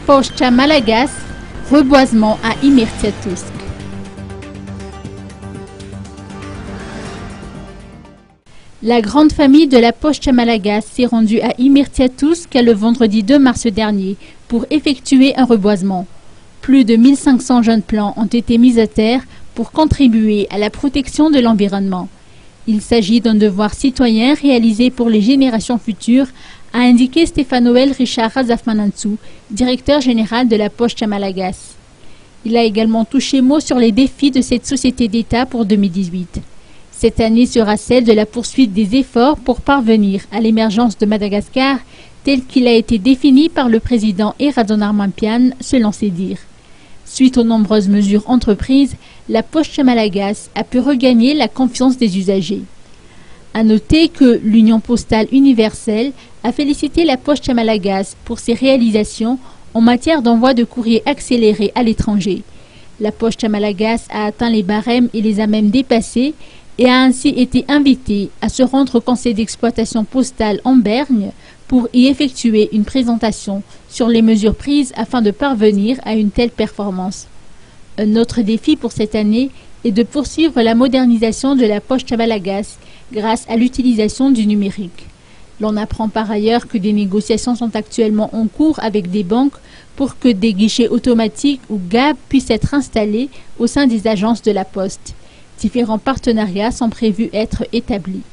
Pochta Malagas, reboisement à Imirtiatousk. La grande famille de la Pochta Malagas s'est rendue à Imirtiatousk le vendredi 2 mars dernier pour effectuer un reboisement. Plus de 1500 jeunes plants ont été mis à terre pour contribuer à la protection de l'environnement. Il s'agit d'un devoir citoyen réalisé pour les générations futures, a indiqué Stéphanoël Richard Razafmanansou, directeur général de la Pochta Malagas. Il a également touché mot sur les défis de cette société d'État pour 2018. Cette année sera celle de la poursuite des efforts pour parvenir à l'émergence de Madagascar, tel qu'il a été défini par le président Eradon Mampian, selon ses dires. Suite aux nombreuses mesures entreprises, la Pochta Malagas a pu regagner la confiance des usagers. À noter que l'Union postale universelle a félicité la Pochta Malagas pour ses réalisations en matière d'envoi de courrier accéléré à l'étranger. La Pochta Malagas a atteint les barèmes et les a même dépassés et a ainsi été invitée à se rendre au conseil d'exploitation postale en Bergne pour y effectuer une présentation sur les mesures prises afin de parvenir à une telle performance. Un autre défi pour cette année est de poursuivre la modernisation de la Pochta Malagas grâce à l'utilisation du numérique. L'on apprend par ailleurs que des négociations sont actuellement en cours avec des banques pour que des guichets automatiques ou GAB puissent être installés au sein des agences de la Poste. Différents partenariats sont prévus être établis.